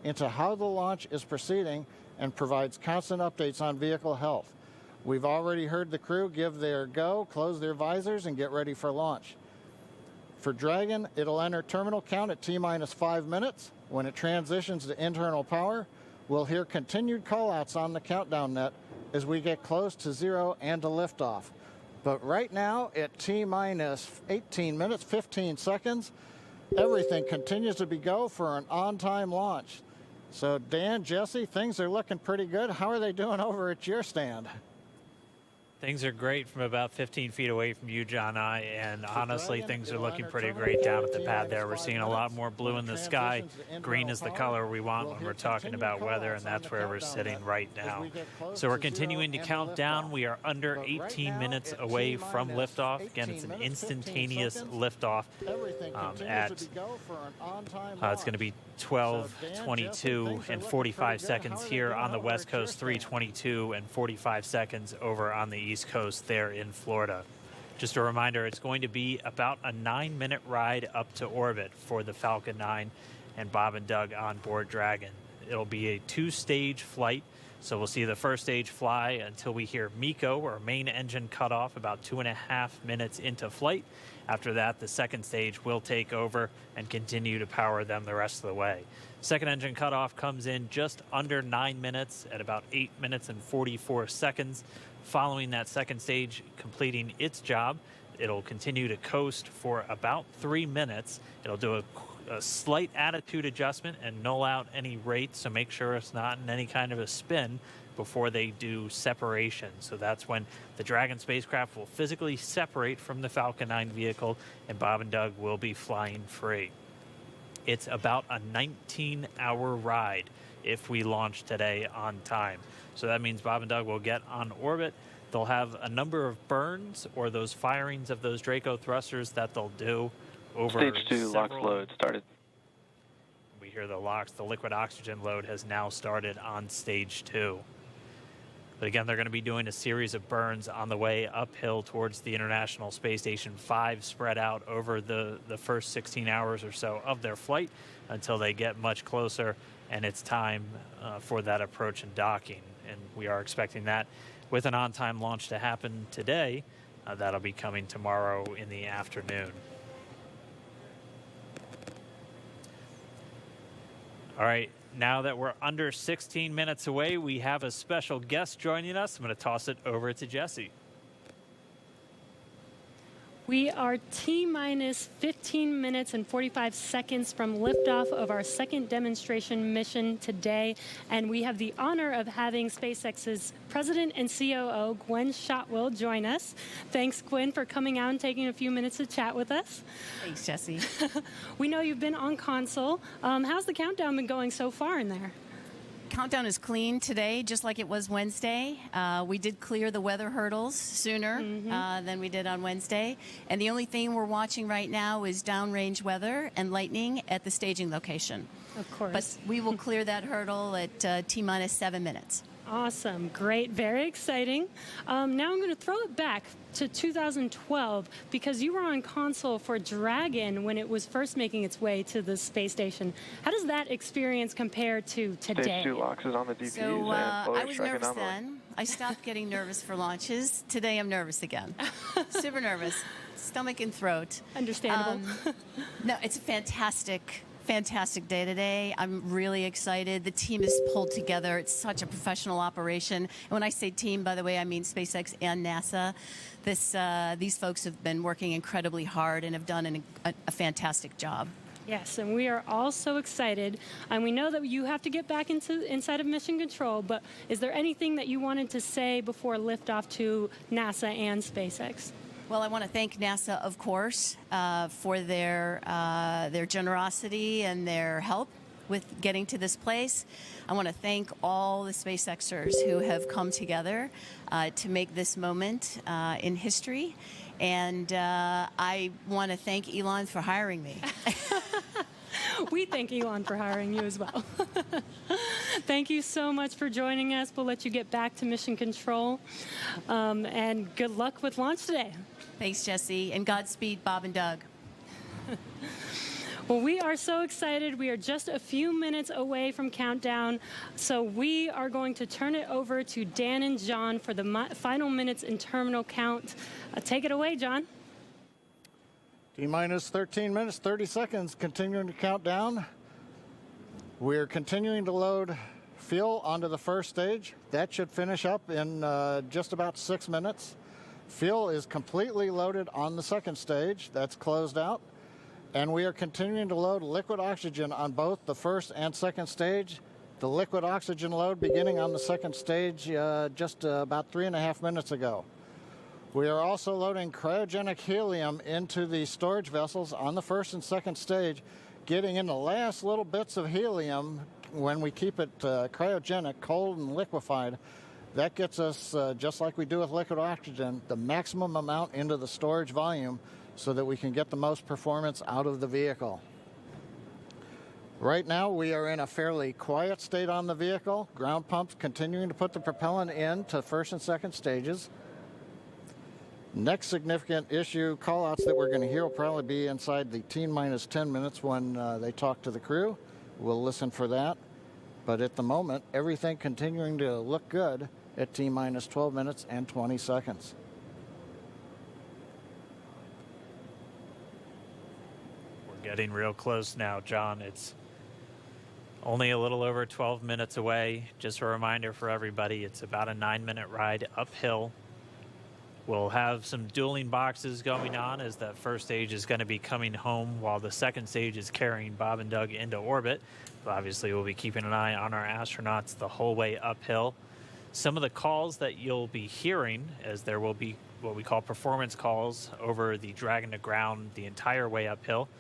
into how the launch is proceeding and provides constant updates on vehicle health. We've already heard the crew give their go, close their visors, and get ready for launch. For Dragon, it'll enter terminal count at T-minus 5 minutes. When it transitions to internal power, we'll hear continued callouts on the countdown net as we get close to 0 and to liftoff. But right now, at T-minus 18 minutes, 15 seconds, everything continues to be go for an on-time launch. So Dan, Jesse, things are looking pretty good. How are they doing over at your stand? Things are great from about 15 feet away from you, John I, and honestly, things are looking pretty great down at the pad there. We're seeing a lot more blue in the sky. Green is the color we want when we're talking about weather, and that's where we're sitting right now. So we're continuing to count down. We are under 18 minutes away from liftoff. Again, it's an instantaneous liftoff it's going to be 12:22 and 45 seconds here on the West Coast, 3:22 and 45 seconds over on the East Coast there in Florida. Just a reminder, it's going to be about a 9-minute ride up to orbit for the Falcon 9 and Bob and Doug on board Dragon. It'll be a 2-stage flight, so we'll see the first stage fly until we hear MECO, or main engine cutoff, about 2.5 minutes into flight. After that, the second stage will take over and continue to power them the rest of the way. Second engine cutoff comes in just under 9 minutes at about 8 minutes and 44 seconds. Following that second stage completing its job, it'll continue to coast for about 3 minutes. It'll do a slight attitude adjustment and null out any rate, so make sure it's not in any kind of a spin before they do separation. So that's when the Dragon spacecraft will physically separate from the Falcon 9 vehicle, and Bob and Doug will be flying free. It's about a 19-hour ride if we launch today on time. So that means Bob and Doug will get on orbit. They'll have a number of burns, or those firings of those Draco thrusters that they'll do over Stage 2 LOX load started. We hear the LOX, the liquid oxygen load, has now started on stage 2. But again, they're going to be doing a series of burns on the way uphill towards the International Space Station 5, spread out over the first 16 hours or so of their flight until they get much closer and it's time for that approach and docking. And we are expecting that with an on-time launch to happen today. That'll be coming tomorrow in the afternoon. All right, now that we're under 16 minutes away, we have a special guest joining us. I'm going to toss it over to Jesse. We are T-minus 15 minutes and 45 seconds from liftoff of our second demonstration mission today, and we have the honor of having SpaceX's President and COO, Gwynne Shotwell, join us. Thanks, Gwynne, for coming out and taking a few minutes to chat with us. Thanks, Jesse. We know you've been on console. How's the countdown been going so far in there? Countdown is clean today, just like it was Wednesday. We did clear the weather hurdles sooner than we did on Wednesday. And the only thing we're watching right now is downrange weather and lightning at the staging location. Of course. But we will clear that hurdle at T-minus 7 minutes. Awesome. Great. Very exciting. Now I'm going to throw it back to 2012 because you were on console for Dragon when it was first making its way to the space station. How does that experience compare to today? Stage 2 LOX is on the DPUs So I was nervous anomaly. then. I stopped getting nervous for launches. Today I'm nervous again. Super nervous. Stomach and throat. Understandable. No, it's a fantastic day today. I'm really excited. The team is pulled together. It's such a professional operation. And when I say team, by the way, I mean SpaceX and NASA. These folks have been working incredibly hard and have done a fantastic job. Yes, and we are all so excited. And we know that you have to get back inside of Mission Control, but is there anything that you wanted to say before liftoff to NASA and SpaceX? Well, I want to thank NASA, of course, for their generosity and their help with getting to this place. I want to thank all the SpaceXers who have come together to make this moment in history. And I want to thank Elon for hiring me. We thank Elon for hiring you as well. Thank you so much for joining us. We'll let you get back to Mission Control. And good luck with launch today. Thanks, Jesse. And Godspeed, Bob and Doug. Well, we are so excited. We are just a few minutes away from countdown. So we are going to turn it over to Dan and John for the final minutes in terminal count. Take it away, John. T-minus 13 minutes, 30 seconds, continuing to count down. We're continuing to load fuel onto the first stage. That should finish up in just about 6 minutes. Fuel is completely loaded on the second stage. That's closed out. And we are continuing to load liquid oxygen on both the first and second stage. The liquid oxygen load beginning on the second stage just about 3.5 minutes ago. We are also loading cryogenic helium into the storage vessels on the first and second stage, getting in the last little bits of helium when we keep it cryogenic, cold and liquefied. That gets us, just like we do with liquid oxygen, the maximum amount into the storage volume so that we can get the most performance out of the vehicle. Right now, we are in a fairly quiet state on the vehicle. Ground pumps continuing to put the propellant in to first and second stages. Next significant issue callouts that we're going to hear will probably be inside the T-minus 10 minutes when they talk to the crew. We'll listen for that. But at the moment, everything continuing to look good at T-minus 12 minutes and 20 seconds. Getting real close now, John. It's only a little over 12 minutes away. Just a reminder for everybody, it's about a 9-minute ride uphill. We'll have some dueling boxes going on as that first stage is going to be coming home while the second stage is carrying Bob and Doug into orbit. But obviously, we'll be keeping an eye on our astronauts the whole way uphill. Some of the calls that you'll be hearing, as there will be what we call performance calls over the Dragon to ground the entire way uphill.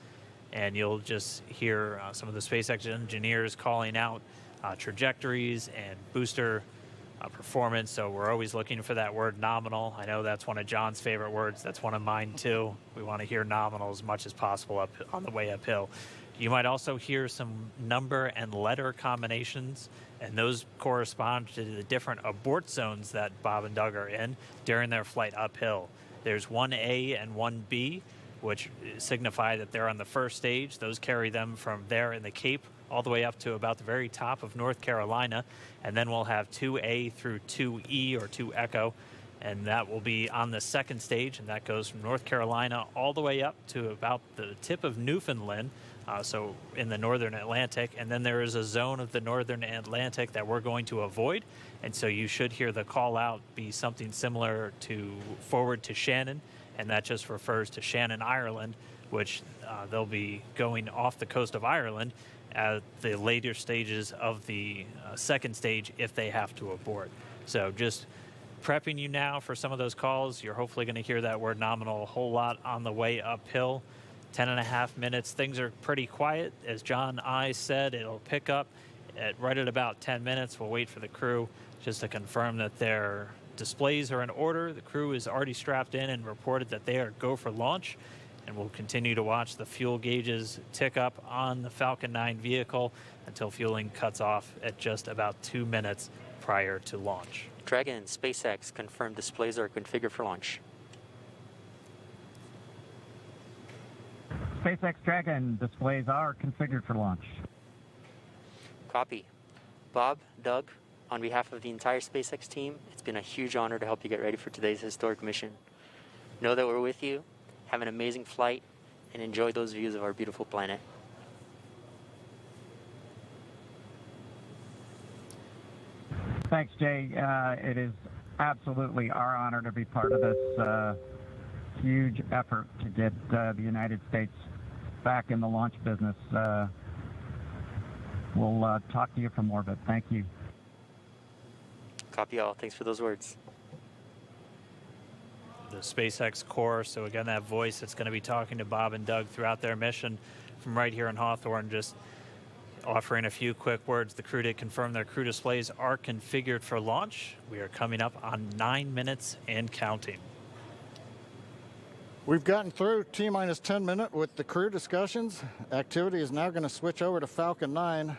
And you'll just hear some of the SpaceX engineers calling out trajectories and booster performance. So we're always looking for that word nominal. I know that's one of John's favorite words. That's one of mine too. We want to hear nominal as much as possible up on the way uphill. You might also hear some number and letter combinations, and those correspond to the different abort zones that Bob and Doug are in during their flight uphill. There's 1A and 1B, which signify that they're on the first stage. Those carry them from there in the Cape all the way up to about the very top of North Carolina. And then we'll have 2A through 2E or 2 Echo, and that will be on the second stage, and that goes from North Carolina all the way up to about the tip of Newfoundland, so in the northern Atlantic. And then there is a zone of the northern Atlantic that we're going to avoid, and so you should hear the call out be something similar to forward to Shannon, and that just refers to Shannon, Ireland, which they'll be going off the coast of Ireland at the later stages of the second stage if they have to abort. So just prepping you now for some of those calls. You're hopefully going to hear that word nominal a whole lot on the way uphill. 10.5 minutes. Things are pretty quiet. As John I said, it'll pick up right at about 10 minutes. We'll wait for the crew just to confirm that their displays are in order. The crew is already strapped in and reported that they are go for launch, and we'll continue to watch the fuel gauges tick up on the Falcon 9 vehicle until fueling cuts off at just about 2 minutes prior to launch. Dragon and SpaceX confirmed displays are configured for launch. SpaceX Dragon displays are configured for launch. Copy. Bob, Doug, on behalf of the entire SpaceX team, it's been a huge honor to help you get ready for today's historic mission. Know that we're with you, have an amazing flight, and enjoy those views of our beautiful planet. Thanks, Jay. It is absolutely our honor to be part of this huge effort to get the United States back in the launch business. We'll talk to you for more of it. Thank you. Copy all. Thanks for those words. The SpaceX core, so again, that voice that's going to be talking to Bob and Doug throughout their mission from right here in Hawthorne, just offering a few quick words. The crew did confirm their crew displays are configured for launch. We are coming up on 9 minutes and counting. We've gotten through T-minus 10 minute with the crew discussions. Activity is now going to switch over to Falcon 9.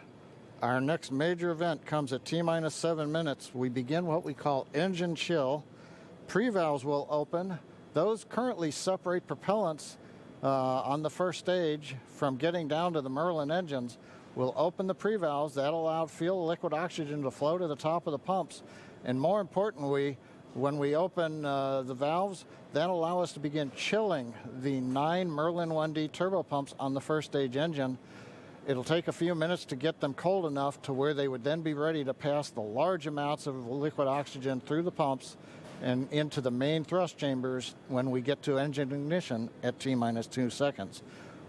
Our next major event comes at T-minus 7 minutes. We begin what we call engine chill. Pre-valves will open. Those currently separate propellants on the first stage from getting down to the Merlin engines. We'll open the pre-valves. That allowed fuel liquid oxygen to flow to the top of the pumps. And more importantly, when we open the valves, that allow us to begin chilling the 9 Merlin 1D turbo pumps on the first stage engine. It'll take a few minutes to get them cold enough to where they would then be ready to pass the large amounts of liquid oxygen through the pumps and into the main thrust chambers when we get to engine ignition at T-minus 2 seconds.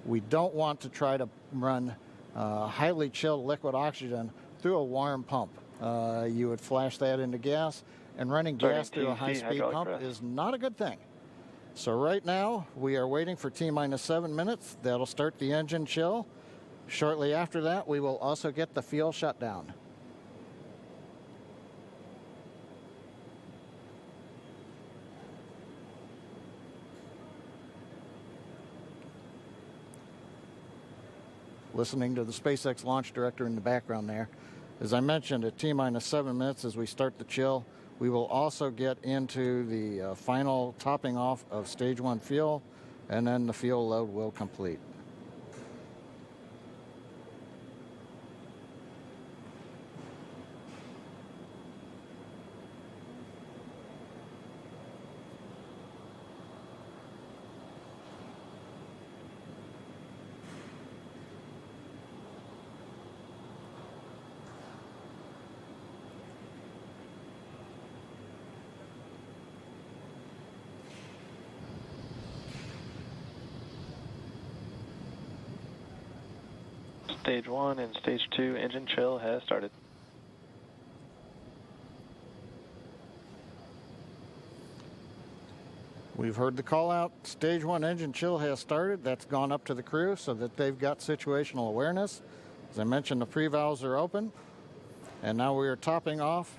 We don't want to try to run highly chilled liquid oxygen through a warm pump. You would flash that into gas, and running gas through a high-speed pump is not a good thing. So right now, we are waiting for T-minus 7 minutes. That'll start the engine chill. Shortly after that, we will also get the fuel shutdown. Listening to the SpaceX launch director in the background there. As I mentioned, at T-minus 7 minutes as we start the chill, we will also get into the final topping off of stage 1 fuel, and then the fuel load will complete. Stage 1 and Stage 2 engine chill has started. We've heard the call out. Stage 1 engine chill has started. That's gone up to the crew so that they've got situational awareness. As I mentioned, the pre-valves are open. And now we are topping off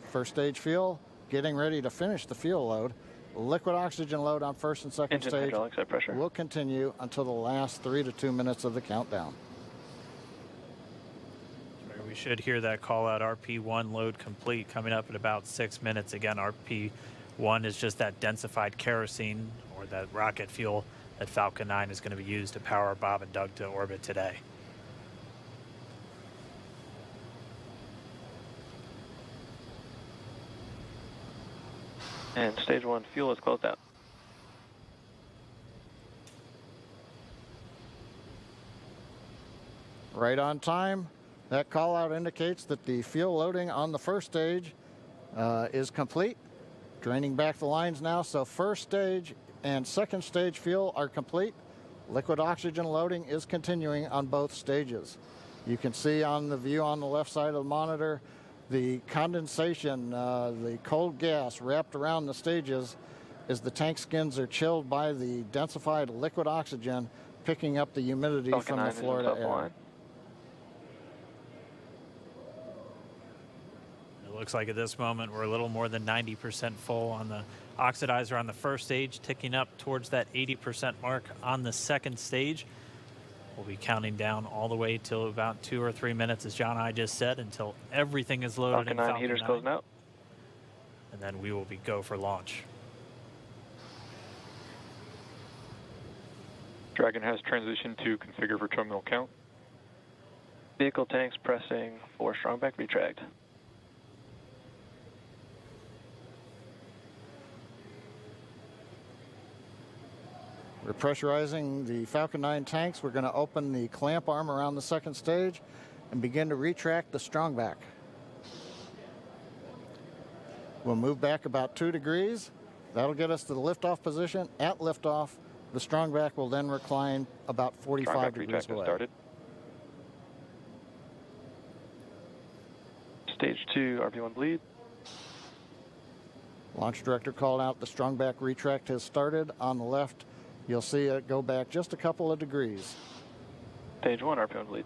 first stage fuel, getting ready to finish the fuel load. Liquid oxygen load on first and second Engine stage hydraulics at pressure. will continue until the last 3 to 2 minutes of the countdown. We should hear that call out RP1 load complete coming up at about 6 minutes. Again, RP1 is just that densified kerosene or that rocket fuel that Falcon 9 is going to be used to power Bob and Doug to orbit today. And Stage 1 fuel is closed out. Right on time. That call out indicates that the fuel loading on the first stage is complete. Draining back the lines now, so first stage and second stage fuel are complete. Liquid oxygen loading is continuing on both stages. You can see on the view on the left side of the monitor the condensation, the cold gas wrapped around the stages as the tank skins are chilled by the densified liquid oxygen picking up the humidity Falcon from the 9 Florida air. It looks like at this moment we're a little more than 90% full on the oxidizer on the first stage, ticking up towards that 80% mark on the second stage. We'll be counting down all the way till about 2 or 3 minutes, as John and I just said, until everything is loaded Falcon in 9 Falcon heaters 9. closing out. And then we will be go for launch. Dragon has transitioned to configure for terminal count. Vehicle tanks pressing for strongback retract. We're pressurizing the Falcon 9 tanks. We're going to open the clamp arm around the second stage and begin to retract the strongback. We'll move back about 2 degrees. That'll get us to the liftoff position. At liftoff, the strongback will then recline about 45 Strongback degrees retract has away. started. Stage 2 RP1 bleed. Launch director called out the strongback retract has started. On the left, you'll see it go back just a couple of degrees. Stage 1 RP1 bleed.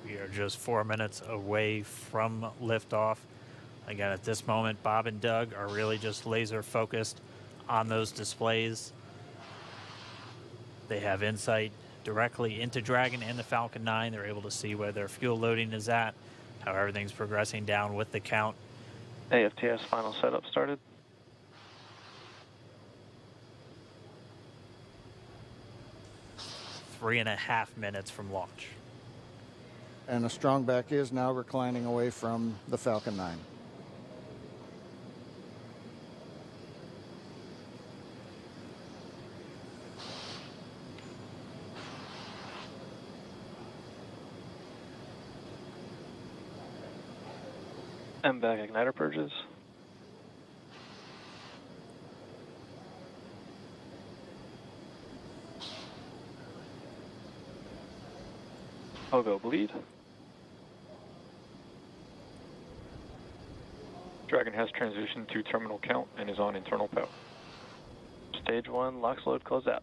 We are just 4 minutes away from liftoff. Again, at this moment, Bob and Doug are really just laser focused on those displays. They have insight directly into Dragon and the Falcon 9. They're able to see where their fuel loading is at, how everything's progressing down with the count. AFTS final setup started. Three and a half minutes from launch. And the Strongback is now reclining away from the Falcon 9. MVAC igniter purges. Pogo bleed. Dragon has transitioned to terminal count and is on internal power. Stage 1 LOX load closed out.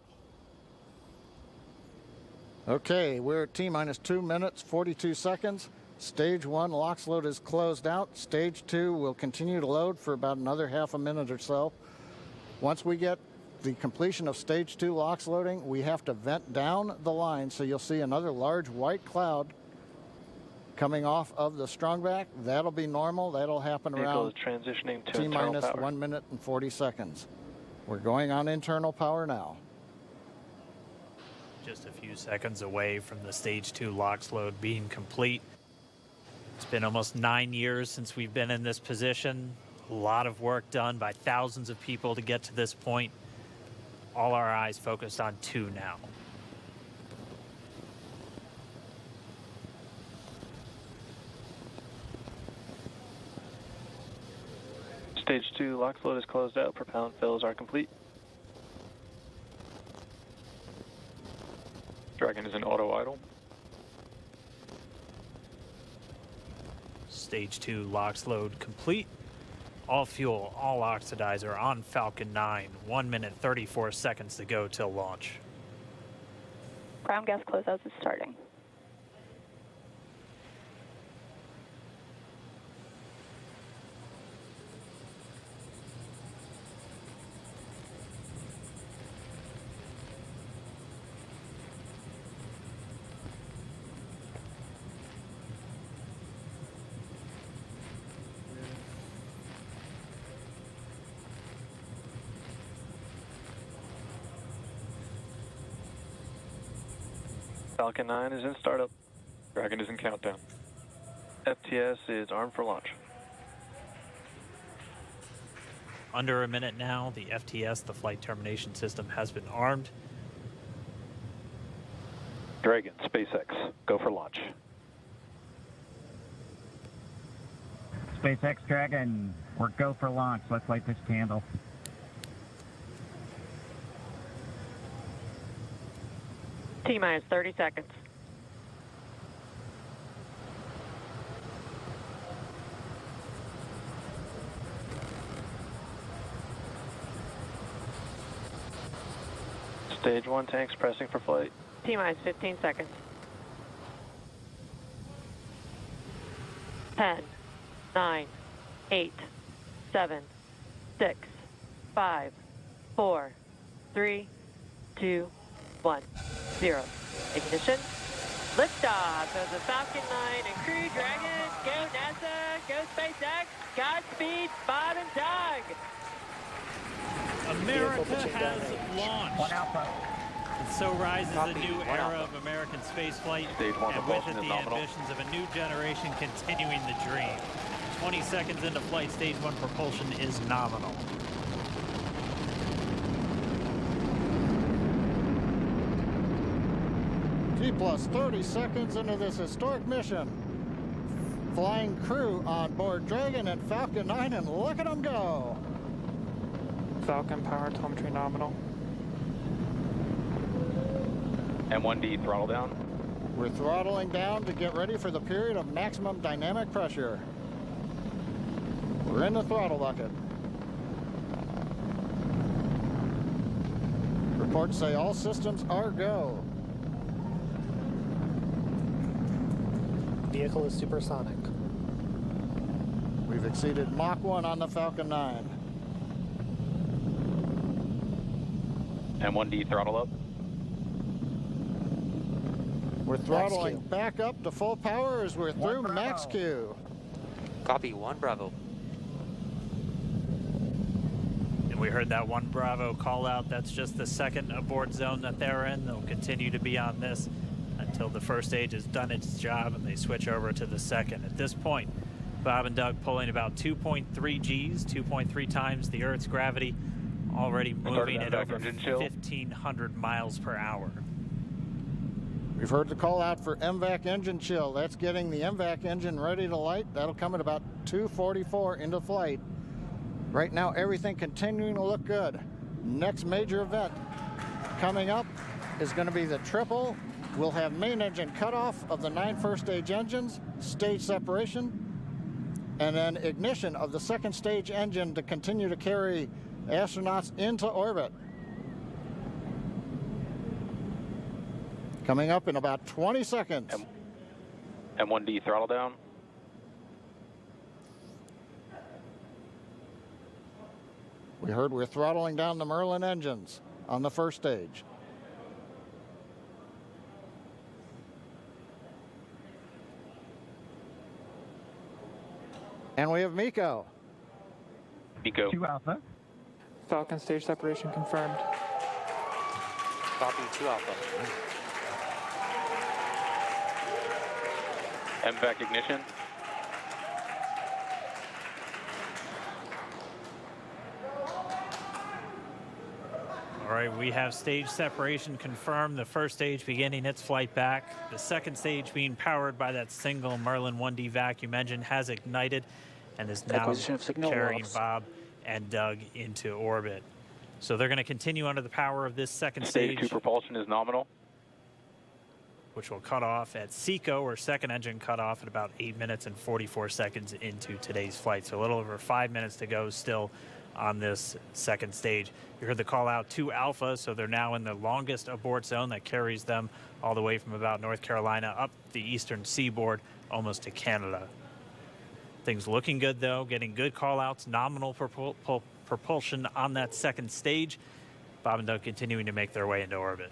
Okay, we're at T-minus 2 minutes, 42 seconds. Stage 1 LOX load is closed out. Stage 2 will continue to load for about another half a minute or so. Once we get the completion of Stage 2 LOX loading, we have to vent down the line, so you'll see another large white cloud coming off of the Strongback. That'll be normal. That'll happen Vehicle around is transitioning to internal T-minus power. 1 minute and 40 seconds. We're going on internal power now. Just a few seconds away from the Stage 2 LOX load being complete. It's been almost 9 years since we've been in this position. A lot of work done by thousands of people to get to this point. All our eyes focused on 2 now. Stage 2 LOX load is closed out. Propellant fills are complete. Dragon is in auto idle. Stage 2 LOX load complete. All fuel, all oxidizer on Falcon 9. 1 minute, 34 seconds to go till launch. Ground gas closeouts is starting. Falcon 9 is in startup. Dragon is in countdown. FTS is armed for launch. Under a minute now, the FTS, the flight termination system, has been armed. Dragon, SpaceX, go for launch. SpaceX Dragon, we're go for launch. Let's light this candle. T-minus 30 seconds. Stage 1 tanks pressing for flight. T-minus 15 seconds. 10, 9, 8, 7, 6, 5, 4, 3, 2, 1, 0. Ignition. Liftoff of the Falcon 9 and Crew Dragon. Go NASA, go SpaceX. Godspeed, Bob and Doug. America has launched. One Alpha. And so rises Copy. a new One era Alpha. of American spaceflight, Stage 1 and with it propulsion is the nominal. ambitions of a new generation continuing the dream. 20 seconds into flight, Stage 1 propulsion is nominal. T plus 30 seconds into this historic mission. Flying crew on board Dragon and Falcon 9, and look at them go. Falcon power telemetry nominal. M1D, throttle down. We're throttling down to get ready for the period of maximum dynamic pressure. We're in the throttle bucket. Reports say all systems are go. Vehicle is supersonic. We've exceeded Mach 1 on the Falcon 9. M1D, throttle up. We're throttling back up to full power as we're through max Q. Copy, 1 Bravo. And we heard that 1 Bravo call out. That's just the second abort zone that they're in. They'll continue to be on this until the first stage has done its job and they switch over to the second. At this point, Bob and Doug pulling about 2.3 Gs, 2.3 times the Earth's gravity, already moving at over 1,500 miles per hour. We've heard the call out for MVAC engine chill. That's getting the MVAC engine ready to light. That'll come at about 2:44 into flight. Right now, everything continuing to look good. Next major event coming up is going to be the triple. We'll have main engine cutoff of the 9 first stage engines, stage separation, and then ignition of the second stage engine to continue to carry astronauts into orbit. Coming up in about 20 seconds. M1D throttle down. We heard we're throttling down the Merlin engines on the first stage. And we have MECO. MECO. 2 Alpha. Falcon stage separation confirmed. Copy, 2 Alpha. MVAC ignition. All right, we have stage separation confirmed. The first stage beginning its flight back. The second stage being powered by that single Merlin 1D vacuum engine has ignited and is now carrying Bob and Doug into orbit. So they're going to continue under the power of this second stage. Stage 2 propulsion is nominal. Which will cut off at SECO, or second engine cutoff, at about 8 minutes and 44 seconds into today's flight. So a little over 5 minutes to go still on this second stage. You heard the call out to Alpha, so they're now in the longest abort zone that carries them all the way from about North Carolina up the eastern seaboard almost to Canada. Things looking good though, getting good call outs, nominal propulsion on that second stage. Bob and Doug continuing to make their way into orbit.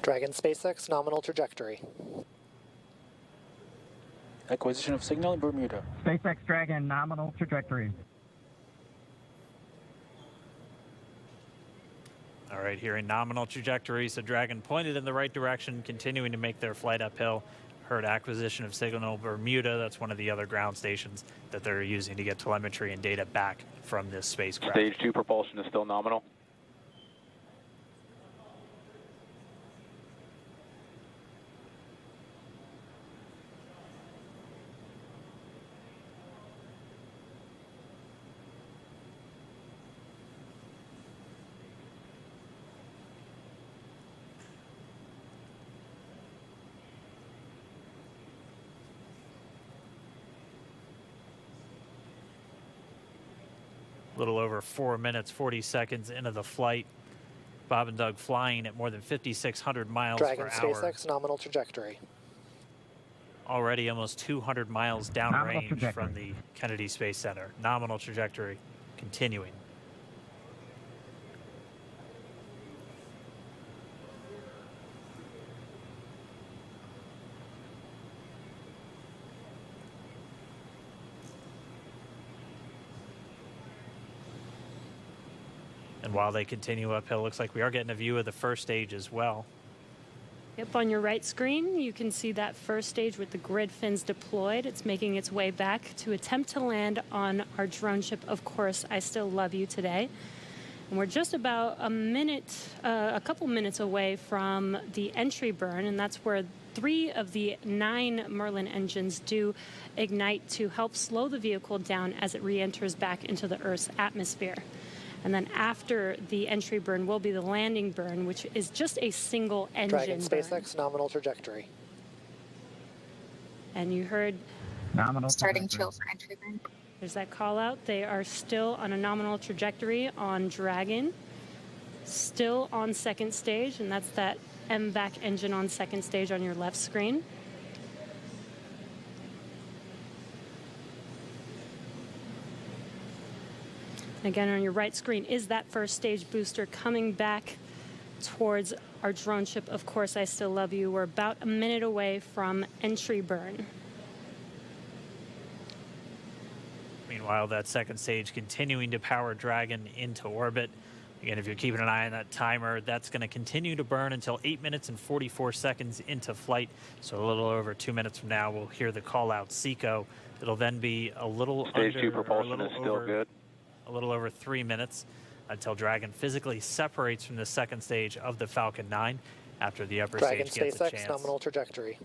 Dragon SpaceX nominal trajectory. Acquisition of signal in Bermuda. SpaceX Dragon nominal trajectory. All right, hearing nominal trajectory, so Dragon pointed in the right direction, continuing to make their flight uphill. Heard acquisition of signal Bermuda. That's one of the other ground stations that they're using to get telemetry and data back from this spacecraft. Stage 2 propulsion is still nominal. A little over 4 minutes, 40 seconds into the flight. Bob and Doug flying at more than 5,600 miles Dragon per hour. SpaceX nominal trajectory. Already almost 200 miles downrange from the Kennedy Space Center. Nominal trajectory continuing. And while they continue uphill, looks like we are getting a view of the first stage as well. Yep, on your right screen, you can see that first stage with the grid fins deployed. It's making its way back to attempt to land on our drone ship, Of Course, I Still Love You Today. And we're just about a couple minutes away from the entry burn, and that's where 3 of the 9 Merlin engines do ignite to help slow the vehicle down as it re-enters back into the Earth's atmosphere. And then after the entry burn will be the landing burn, which is just a single engine Dragon SpaceX burn. nominal trajectory. And you heard nominal starting chill for entry burn. There's that call out. They are still on a nominal trajectory on Dragon, still on second stage, and that's that MVAC engine on second stage on your left screen. Again, on your right screen is that first stage booster coming back towards our drone ship. Of course, I still love you. We're about a minute away from entry burn. Meanwhile, that second stage continuing to power Dragon into orbit. Again, if you're keeping an eye on that timer, that's going to continue to burn until 8 minutes and 44 seconds into flight. So a little over 2 minutes from now, we'll hear the call out SECO. It'll then be a little Stage under, 2 propulsion is still good. A little over 3 minutes until Dragon physically separates from the second stage of the Falcon 9 after the upper Dragon stage gets a SpaceX chance. nominal trajectory.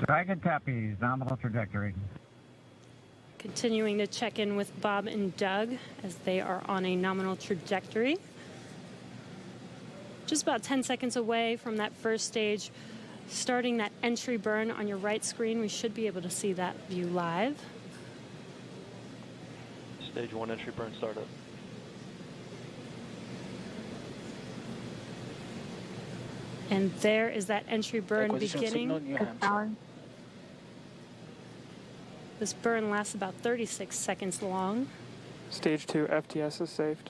Dragon copies, nominal trajectory. Continuing to check in with Bob and Doug as they are on a nominal trajectory. Just about 10 seconds away from that first stage, starting that entry burn on your right screen. We should be able to see that view live. Stage 1 entry burn startup. And there is that entry burn Acquisition of signal beginning. in New Hampshire. This burn lasts about 36 seconds long. Stage 2 FTS is saved.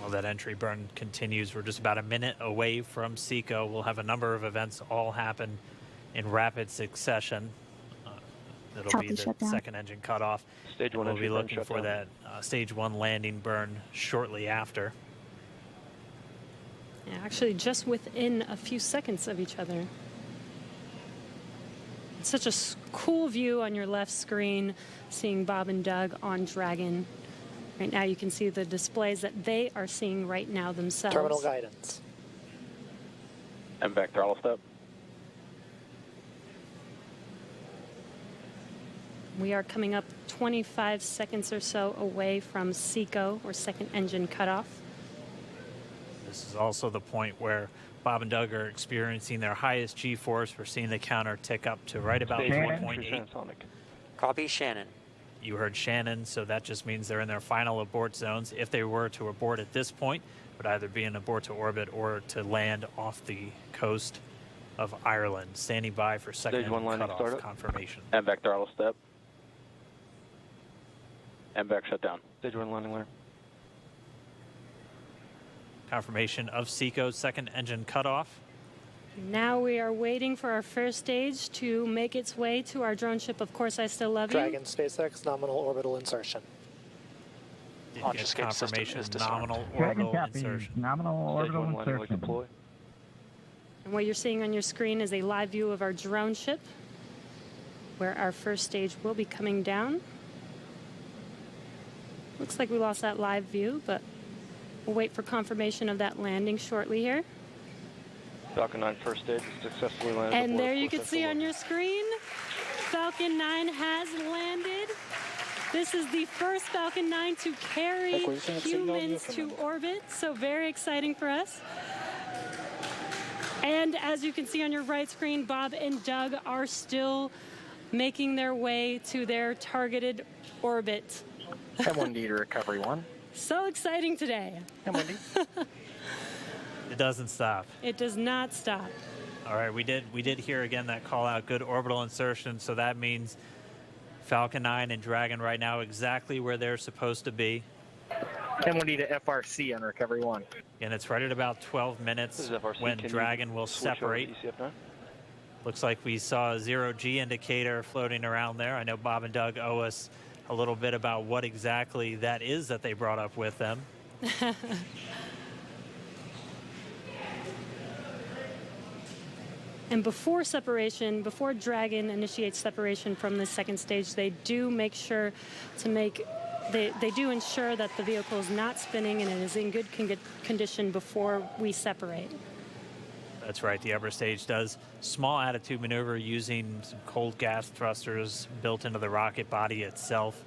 While that entry burn continues, we're just about a minute away from SECO. We'll have a number of events all happen in rapid succession. It'll be the second engine cutoff. Stage 1 We'll entry be burn looking shut for down. that stage 1 landing burn shortly after. Yeah, actually just within a few seconds of each other. It's such a cool view on your left screen, seeing Bob and Doug on Dragon. Right now you can see the displays that they are seeing right now themselves. Terminal guidance. MVAC throttle step. We are coming up 25 seconds or so away from SECO, or second engine cutoff. This is also the point where Bob and Doug are experiencing their highest G-force. We're seeing the counter tick up to right about Stage 1 1.8. entry transonic. Copy, Shannon. You heard Shannon, so that just means they're in their final abort zones. If they were to abort at this point, it would either be an abort to orbit or to land off the coast of Ireland. Standing by for second Stage 1 engine landing cutoff startup. confirmation. MVAC throttle step. MVAC shut down. Stage 1 landing layer. Confirmation of SECO's second engine cutoff. Now we are waiting for our first stage to make its way to our drone ship. Of course, I still love you. Dragon SpaceX nominal orbital insertion. Did Launch get escape system confirmation is disarmed. nominal Dragon orbital copies, insertion. nominal Stage orbital 1 landing leg insertion. deploy. And what you're seeing on your screen is a live view of our drone ship, where our first stage will be coming down. Looks like we lost that live view, but we'll wait for confirmation of that landing shortly here. Falcon 9 first stage successfully landed. And aboard there you full can see central on your screen, Falcon 9 has landed. This is the first Falcon 9 to carry Acquisition of signal in humans to Newfoundland. orbit, so very exciting for us. And as you can see on your right screen, Bob and Doug are still making their way to their targeted orbit. M1D to recovery 1. So exciting today. M1D. It doesn't stop. It does not stop. All right, we did hear again that call out, good orbital insertion, so that means Falcon 9 and Dragon right now exactly where they're supposed to be. M1D to FRC on recovery 1. And it's right at about 12 This minutes is FRC. when Can you Dragon will switch over to separate. ECF9? Looks like we saw a 0G indicator floating around there. I know Bob and Doug owe us a little bit about what exactly that is that they brought up with them. And before separation, before Dragon initiates separation from the second stage, they do make sure to make, they do ensure that the vehicle is not spinning and it is in good condition before we separate. That's right, the upper stage does small attitude maneuver using some cold gas thrusters built into the rocket body itself.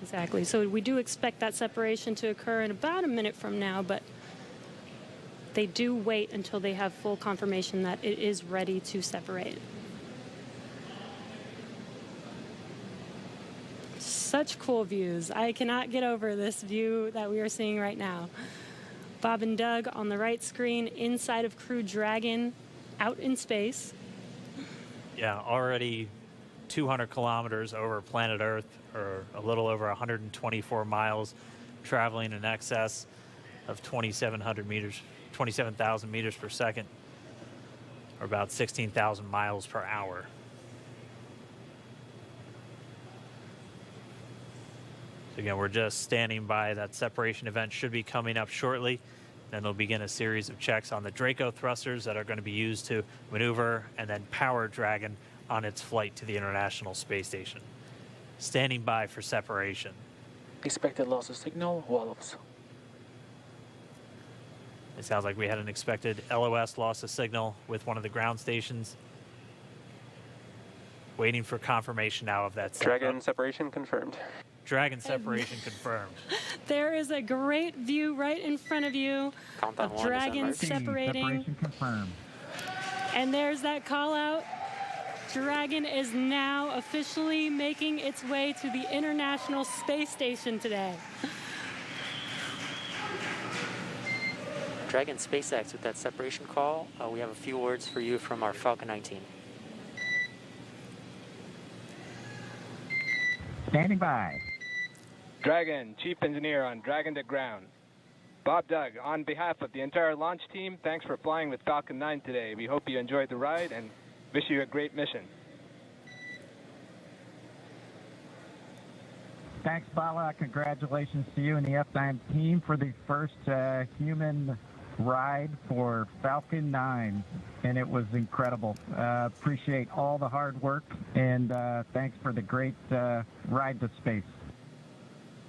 Exactly. So we do expect that separation to occur in about a minute from now, but they do wait until they have full confirmation that it is ready to separate. Such cool views. I cannot get over this view that we are seeing right now. Bob and Doug on the right screen inside of Crew Dragon out in space. Yeah, already 200 kilometers over planet Earth, or a little over 124 miles, traveling in excess of 2,700 meters, 27,000 meters per second, or about 16,000 miles per hour. So again, we're just standing by. That separation event should be coming up shortly. Then they'll begin a series of checks on the Draco thrusters that are going to be used to maneuver and then power Dragon on its flight to the International Space Station. Standing by for separation. Expected loss of signal, Wallops. It sounds like we had an expected LOS loss of signal with one of the ground stations. Waiting for confirmation now of that setup. Dragon separation confirmed. Dragon separation confirmed. There is a great view right in front of you Countdown of one, Dragon December. separating. Separation confirmed. And there's that call out. Dragon is now officially making its way to the International Space Station today. Dragon SpaceX with that separation call. We have a few words for you from our Falcon 9 team. Standing by. Dragon, Chief Engineer on Dragon to Ground. Bob Doug, on behalf of the entire launch team, thanks for flying with Falcon 9 today. We hope you enjoyed the ride and wish you a great mission. Thanks, Bala. Congratulations to you and the F9 team for the first human ride for Falcon 9, and it was incredible. Appreciate all the hard work, and thanks for the great ride to space.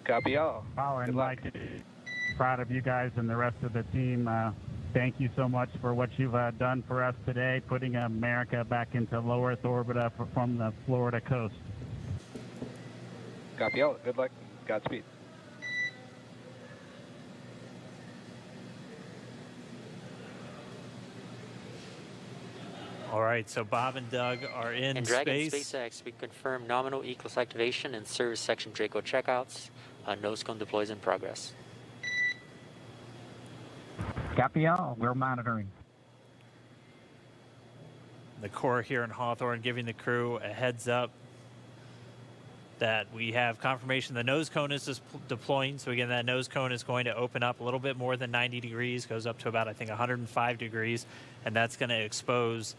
Copy all. Bala and Good luck. Mike, proud of you guys and the rest of the team. Thank you so much for what you've done for us today, putting America back into low Earth orbit from the Florida coast. Copy all. Good luck. Godspeed. All right, so Bob and Doug are in And Dragon space. SpaceX, we confirm nominal Eclipse activation and service section Draco checkouts. Nose cone deploys in progress. Copy all. We're monitoring. The Corps here in Hawthorne giving the crew a heads up that we have confirmation the nose cone is deploying. So again, that nose cone is going to open up a little bit more than 90 degrees, goes up to about, I think, 105 degrees, and that's going to expose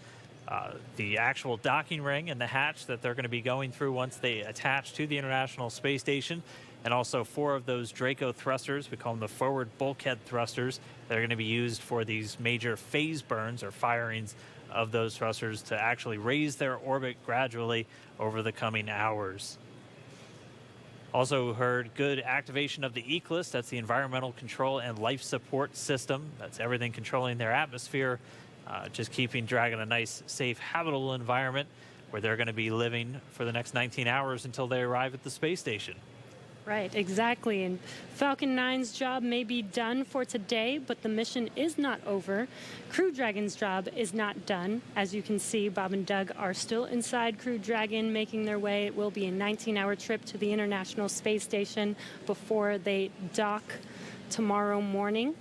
the actual docking ring and the hatch that they're going to be going through once they attach to the International Space Station, and also 4 of those Draco thrusters, we call them the forward bulkhead thrusters, that are going to be used for these major phase burns or firings of those thrusters to actually raise their orbit gradually over the coming hours. Also heard good activation of the ECLSS, that's the Environmental Control and Life Support System. That's everything controlling their atmosphere, just keeping Dragon a nice, safe, habitable environment where they're going to be living for the next 19 hours until they arrive at the space station. Right, exactly. And Falcon 9's job may be done for today, but the mission is not over. Crew Dragon's job is not done. As you can see, Bob and Doug are still inside Crew Dragon, making their way. It will be a 19-hour trip to the International Space Station before they dock tomorrow morning.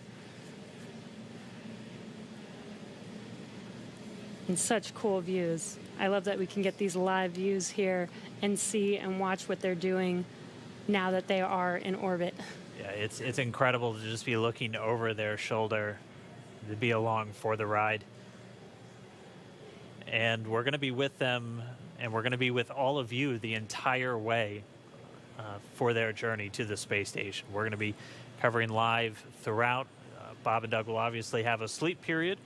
And such cool views. I love that we can get these live views here and see and watch what they're doing now that they are in orbit. Yeah, it's incredible to just be looking over their shoulder, to be along for the ride. And we're going to be with them, and we're going to be with all of you the entire way for their journey to the space station. We're going to be covering live throughout. Bob and Doug will obviously have a sleep period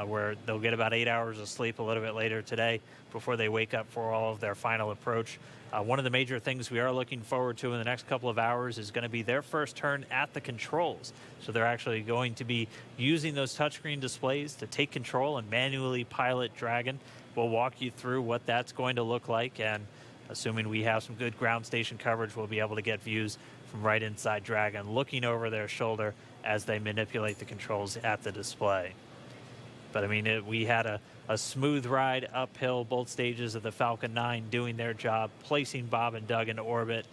where they'll get about 8 hours of sleep a little bit later today before they wake up for all of their final approach. One of the major things we are looking forward to in the next couple of hours is going to be their first turn at the controls. So they're actually going to be using those touchscreen displays to take control and manually pilot Dragon. We'll walk you through what that's going to look like, and assuming we have some good ground station coverage, we'll be able to get views from right inside Dragon, looking over their shoulder as they manipulate the controls at the display. But I mean, we had a smooth ride uphill, both stages of the Falcon 9 doing their job, placing Bob and Doug into orbit.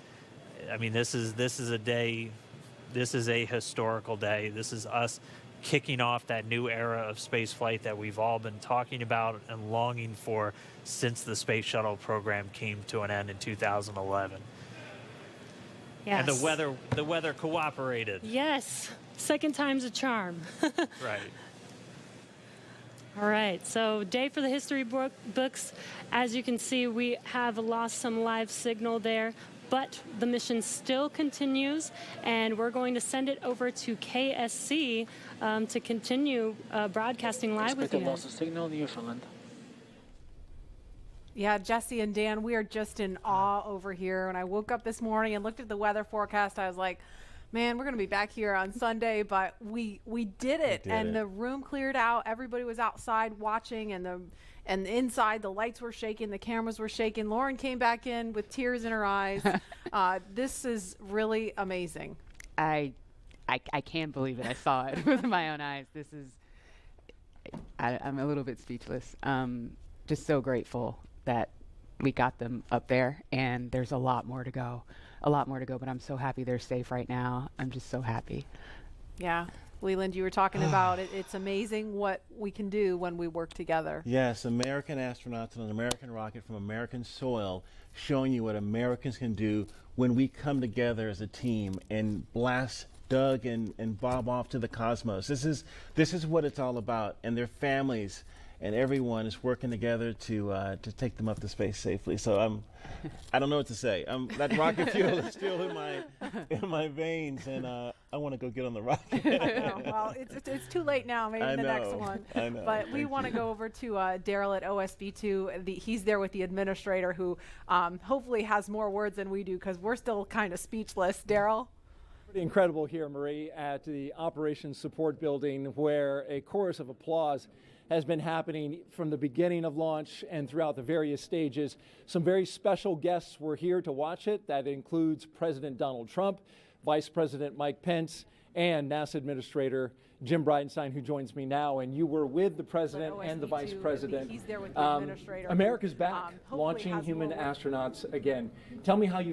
I mean, this is a day. This is a historical day. This is us kicking off that new era of space flight that we've all been talking about and longing for since the space shuttle program came to an end in 2011. Yes. And the weather cooperated. Yes. Second time's a charm. Right. All right, so day for the history books. As you can see, we have lost some live signal there, but the mission still continues, and we're going to send it over to KSC to continue broadcasting live with you Expected loss guys. of signal, Newfoundland. Yeah, Jesse and Dan, we are just in awe over here. When I woke up this morning and looked at the weather forecast, I was like, man, we're going to be back here on Sunday, but we did it. The room cleared out. Everybody was outside watching, and inside the lights were shaking, the cameras were shaking. Lauren came back in with tears in her eyes. This is really amazing. I can't believe it. I saw it with my own eyes. This is, I'm a little bit speechless. Just so grateful that we got them up there, and there's a lot more to go. But I'm so happy they're safe right now. I'm just so happy. Yeah. Leland, you were talking about it. It's amazing what we can do when we work together. Yes, American astronauts on an American rocket from American soil, showing you what Americans can do when we come together as a team and blast Doug and Bob off to the cosmos. This is what it's all about, and their families and everyone is working together to take them up to space safely. So I don't know what to say. That rocket fuel is still in my veins, and I want to go get on the rocket. I know. Well, it's too late now. Maybe the next one. I know. But we want to go over to Daryl at OSB2. He's there with the administrator, who hopefully has more words than we do, because we're still kind of speechless. Daryl? Pretty incredible here, Marie, at the Operations Support Building, where a chorus of applause has been happening from the beginning of launch and throughout the various stages. Some very special guests were here to watch it. That includes President Donald Trump, Vice President Mike Pence, and NASA Administrator Jim Bridenstine, who joins me now. And you were with the President and the Vice President. He's there with the administrator. America's back, launching human astronauts again. Tell me how you